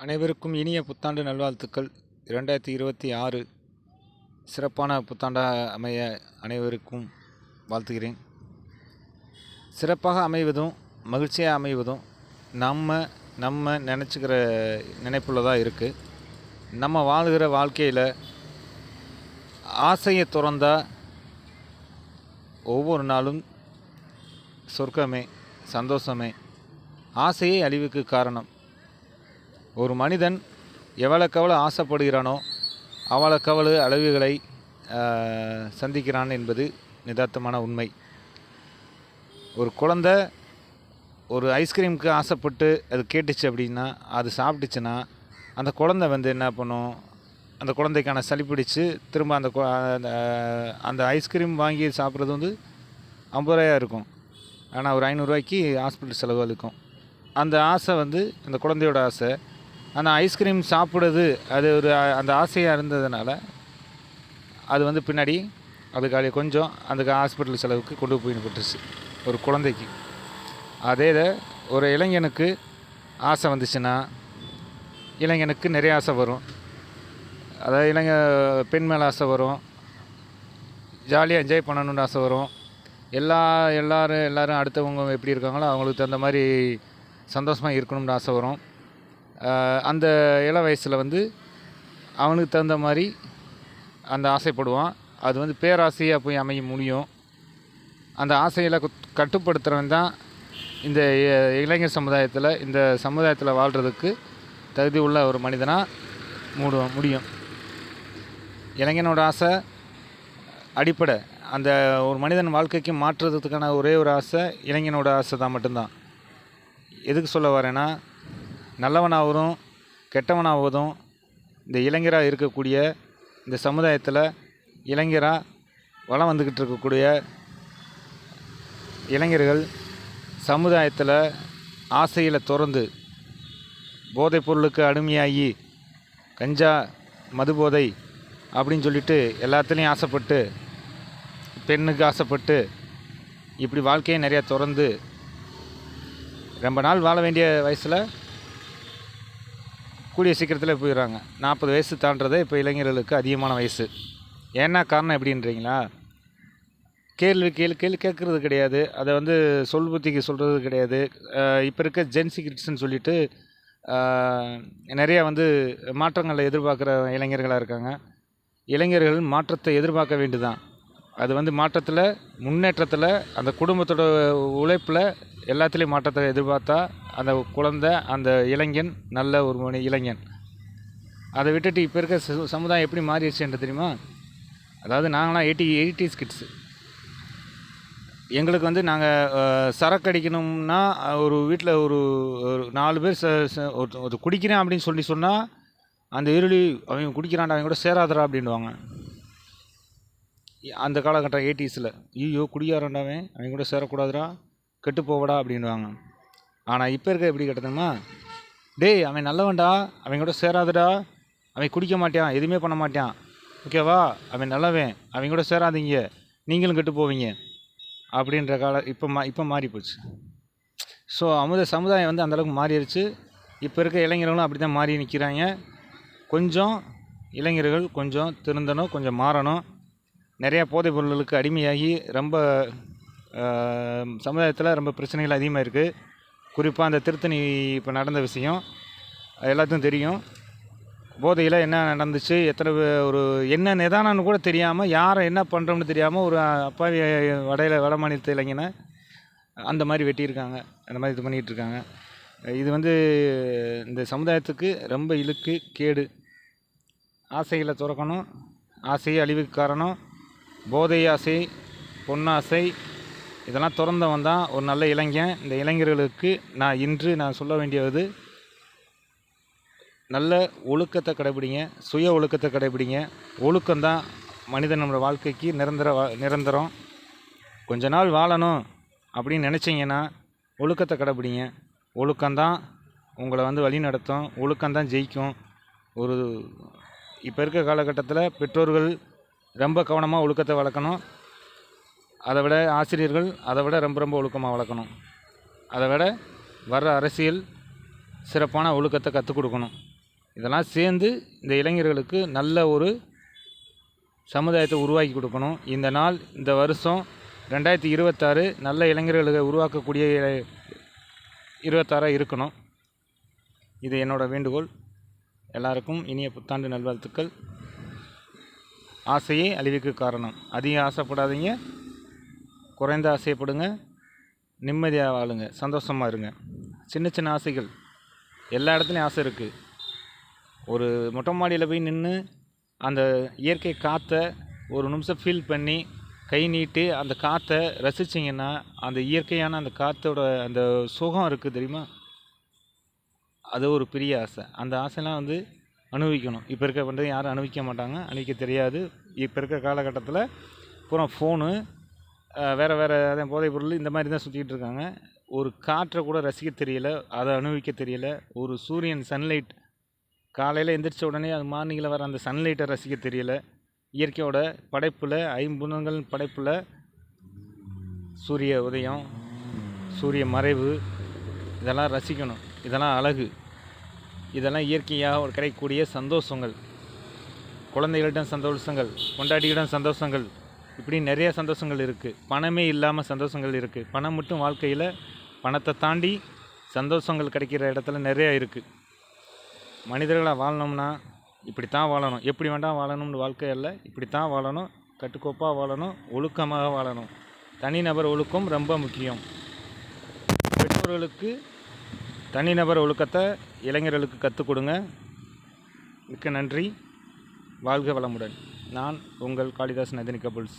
அனைவருக்கும் இனிய புத்தாண்டு நல்வாழ்த்துக்கள். 2026 சிறப்பான புத்தாண்டாக அமைய அனைவருக்கும் வாழ்த்துகிறேன். சிறப்பாக அமைவதும் மகிழ்ச்சியாக அமைவதும் நம்ம நினச்சிக்கிற நினைப்புல தான் இருக்குது. நம்ம வாழ்கிற வாழ்க்கையில் ஆசையை துறந்தா ஒவ்வொரு நாளும் சொர்க்கமே, சந்தோஷமே. ஆசையே அழிவுக்கு காரணம். ஒரு மனிதன் எவ்வளோக்கெவ்வளோ ஆசைப்படுகிறானோ அவ்வளோக்கவ்வளோ அழிவுகளை சந்திக்கிறான் என்பது யதார்த்தமான உண்மை. ஒரு குழந்தை ஒரு ஐஸ்கிரீமுக்கு ஆசைப்பட்டு அது கேட்டுச்சு அப்படின்னா, அது சாப்பிட்டுச்சுன்னா, அந்த குழந்தை என்ன பண்ணும், அந்த குழந்தைக்கான சளி பிடிச்சு திரும்ப அந்த ஐஸ்கிரீம் வாங்கி சாப்பிட்றது 50 ரூபாயா இருக்கும். ஆனால் ஒரு 500 ரூபாய்க்கு ஹாஸ்பிட்டல் செலவு இருக்கும். அந்த ஆசை அந்த குழந்தையோட ஆசை. ஆனால் ஐஸ்கிரீம் சாப்பிடுறது அது அந்த ஆசையாக இருந்ததுனால அது பின்னாடி அதுக்கு கொஞ்சம் அதுக்கு ஹாஸ்பிட்டல் செலவுக்கு கொண்டு போயிட்டுருச்சு ஒரு குழந்தைக்கு. அதே ஒரு இளைஞனுக்கு ஆசை வந்துச்சுன்னா, இளைஞனுக்கு நிறைய ஆசை வரும். அதாவது பெண் மேலே ஆசை வரும், ஜாலியாக என்ஜாய் பண்ணணுன்னு ஆசை வரும். எல்லோரும் அடுத்தவங்க எப்படி இருக்காங்களோ அவங்களுக்கு தகுந்த மாதிரி சந்தோஷமாக இருக்கணும்னு ஆசை வரும். அந்த இள வயசில் அவனுக்கு தகுந்த மாதிரி அந்த ஆசைப்படுவான். அது பேராசையாக போய் அமைய முடியும். அந்த ஆசையில் கட்டுப்படுத்துகிறவன் தான் இந்த இளைஞர் சமுதாயத்தில், இந்த சமுதாயத்தில் வாழ்கிறதுக்கு தகுதி உள்ள ஒரு மனிதனாக முடியும். இளைஞனோட ஆசை அடிப்படை. அந்த ஒரு மனிதன் வாழ்க்கைக்கு மாற்றுறதுக்கான ஒரே ஒரு ஆசை இளைஞனோட ஆசை தான் மட்டும்தான். எதுக்கு சொல்ல வரேன்னா, நல்லவனாவதும் கெட்டவனாவதும் இந்த இளைஞராக இருக்கக்கூடிய இந்த சமுதாயத்தில் இளைஞராக வளம் வந்துக்கிட்டு இருக்கக்கூடிய இளைஞர்கள் சமுதாயத்தில் ஆசையில் துறந்து போதைப் பொருளுக்கு அடிமையாகி கஞ்சா, மது போதை அப்படின்னு சொல்லிட்டு எல்லாத்துலேயும் ஆசைப்பட்டு, பெண்ணுக்கு ஆசைப்பட்டு, இப்படி வாழ்க்கையை நிறையா துறந்து ரொம்ப நாள் வாழ வேண்டிய வயசில் கூடிய சீக்கிரத்தில் போயிடுறாங்க. 40 வயசு தாண்டதே இப்போ இளைஞர்களுக்கு அதிகமான வயசு. ஏன்னா காரணம் எப்படின்றீங்களா? கேள்வி கேட்குறது கிடையாது. அதை சொல் புத்திக்கு சொல்கிறது கிடையாது. இப்போ இருக்க ஜென்சி கிட்ஸ்ன்னு சொல்லிட்டு நிறையா மாற்றங்களை எதிர்பார்க்குற இளைஞர்களாக இருக்காங்க. இளைஞர்கள் மாற்றத்தை எதிர்பார்க்க வேண்டியதுதான். அது மாற்றத்தில், முன்னேற்றத்தில், அந்த குடும்பத்தோட உழைப்பில் எல்லாத்துலேயும் மாற்றத்தை எதிர்பார்த்தா அந்த குழந்தை, அந்த இளைஞன் நல்ல ஒரு இளைஞன். அதை விட்டுட்டு இப்போ இருக்க சமுதாயம் எப்படி மாறிடுச்சுன்னு தெரியுமா? அதாவது நாங்களாம் 80s கிட்ஸு. எங்களுக்கு நாங்கள் சரக்கு அடிக்கணும்னா ஒரு வீட்டில் ஒரு 4 பேர் ஒரு குடிக்கிறேன் அப்படின்னு சொன்னால் அந்த இருளி அவங்க குடிக்கிறான்டா, அவங்க கூட சேராதரா அப்படின்வாங்க. அந்த காலகட்டம் 80ஸில் ஐயோ குடிக்காரண்டாவன், அவங்க கூட சேரக்கூடாதுடா, கெட்டு போவடா அப்படின்வாங்க. ஆனால் இப்போ இருக்க எப்படி கேட்டதுமா, டேய் அவன் நல்லவன்டா, அவங்க கூட சேராதுடா, அவன் குடிக்க மாட்டான், எதுவுமே பண்ண மாட்டான், ஓகேவா, அவன் நல்லவன், அவங்க கூட சேராதீங்க, நீங்களும் கெட்டு போவீங்க அப்படின்ற இப்போ மாறி போச்சு. ஸோ சமுதாயம் அந்தளவுக்கு மாறிடுச்சு. இப்போ இருக்க இளைஞர்களும் அப்படி தான் மாறி நிற்கிறாங்க. கொஞ்சம் இளைஞர்கள் கொஞ்சம் திருந்தணும், கொஞ்சம் மாறணும். நிறையா போதைப் பொருள்களுக்கு அடிமையாகி ரொம்ப சமுதாயத்தில் ரொம்ப பிரச்சனைகள் அதிகமாக இருக்குது. குறிப்பாக அந்த திருத்தணி இப்போ நடந்த விஷயம் எல்லாத்துக்கும் தெரியும். போதையில் என்ன நடந்துச்சு, என்ன நிதானம்னு கூட தெரியாமல், யாரை என்ன பண்ணுறோம்னு தெரியாமல் ஒரு அப்பாவி வட மாநிலத்து இளைஞனை அந்த மாதிரி வெட்டியிருக்காங்க, அந்த மாதிரி இது பண்ணிகிட்ருக்காங்க. இது இந்த சமுதாயத்துக்கு ரொம்ப இழுக்கு கேடு. ஆசைகளை துறக்கணும். ஆசையை அழிவுக்கு காரணம். போதை ஆசை, பொன்னாசை, இதெல்லாம் துறந்தவன் தான் ஒரு நல்ல இளைஞன். இந்த இளைஞர்களுக்கு இன்று நான் சொல்ல வேண்டியது, நல்ல ஒழுக்கத்தை கடைபிடிங்க, சுய ஒழுக்கத்தை கடைபிடிங்க. ஒழுக்கம்தான் மனிதனோட வாழ்க்கைக்கு நிரந்தரம். கொஞ்ச நாள் வாழணும் அப்படின்னு நினச்சிங்கன்னா ஒழுக்கத்தை கடைபிடிங்க. ஒழுக்கம்தான் உங்களை வழி நடத்தும். ஒழுக்கம்தான் ஜெயிக்கும். இப்போ இருக்க காலகட்டத்தில் பெற்றோர்கள் ரொம்ப கவனமாக ஒழுக்கத்தை வளர்க்கணும். அதை விட ஆசிரியர்கள் அதை விட ரொம்ப ரொம்ப ஒழுக்கமாக வளர்க்கணும். அதை விட வர்ற அரசியல் சிறப்பான ஒழுக்கத்தை கற்றுக் கொடுக்கணும். இதெல்லாம் சேர்ந்து இந்த இளைஞர்களுக்கு நல்ல ஒரு சமுதாயத்தை உருவாக்கி கொடுக்கணும். இந்த நாள், இந்த வருஷம் 2026 நல்ல இளைஞர்களை உருவாக்கக்கூடிய 26 இருக்கணும். இது என்னோடய வேண்டுகோள். எல்லாருக்கும் இனிய புத்தாண்டு நல்வாழ்த்துக்கள். ஆசையே அழிவுக்கு காரணம். அதிகம் ஆசைப்படாதீங்க, குறைந்த ஆசைப்படுங்க, நிம்மதியாக வாழுங்க, சந்தோஷமாக இருங்க. சின்ன சின்ன ஆசைகள், எல்லா இடத்துலையும் ஆசை இருக்குது. ஒரு மொட்டை மாடியில் போய் நின்று அந்த இயற்கை காற்றை ஒரு நிமிஷம் ஃபீல் பண்ணி கை நீட்டி அந்த காற்றை ரசிச்சிங்கன்னா, அந்த இயற்கையான அந்த காற்றோட அந்த சுகம் இருக்குது தெரியுமா, அது ஒரு பெரிய ஆசை. அந்த ஆசைலாம் அனுபவிக்கணும். இப்போ இருக்க யாரும் அனுபவிக்க மாட்டாங்க, அனுபவிக்க தெரியாது. இப்போ இருக்க காலகட்டத்தில் பூரா ஃபோனு, வேறு அதே போதைப் பொருள் இந்த மாதிரி தான் சுற்றிக்கிட்டு இருக்காங்க. ஒரு காற்றை கூட ரசிக்க தெரியல, அதை அனுபவிக்க தெரியல. ஒரு சூரியன் சன்லைட் காலையில் எந்திரிச்ச உடனே அது மார்னிங்கில் வர அந்த சன்லைட்டை ரசிக்க தெரியல. இயற்கையோட படைப்பில், ஐம்புலன்கள் படைப்பில் சூரிய உதயம், சூரிய மறைவு, இதெல்லாம் ரசிக்கணும். இதெல்லாம் அழகு. இதெல்லாம் இயற்கையாக கிடைக்கக்கூடிய சந்தோஷங்கள். குழந்தைகளிடம் சந்தோஷங்கள், கொண்டாட்டிகளிடம் சந்தோஷங்கள், இப்படி நிறைய சந்தோஷங்கள் இருக்குது. பணமே இல்லாமல் சந்தோஷங்கள் இருக்குது. பணம் மட்டும் வாழ்க்கையில், பணத்தை தாண்டி சந்தோஷங்கள் கிடைக்கிற இடத்துல நிறையா இருக்குது. மனிதர்களாக வாழணும்னா இப்படித்தான் வாழணும். எப்படி வேண்டாம் வாழணும்னு வாழ்க்கை இல்லை, இப்படித்தான் வாழணும். கட்டுக்கோப்பாக வாழணும், ஒழுக்கமாக வாழணும். தனிநபர் ஒழுக்கம் ரொம்ப முக்கியம். பெற்றோர்களுக்கு தனிநபர் ஒழுக்கத்தை இளைஞர்களுக்கு கற்றுக் கொடுங்க. மிக்க நன்றி. வாழ்க வளமுடன். நான் உங்கள் காளிதாஸ் நந்தினி கபுல்ஸ்.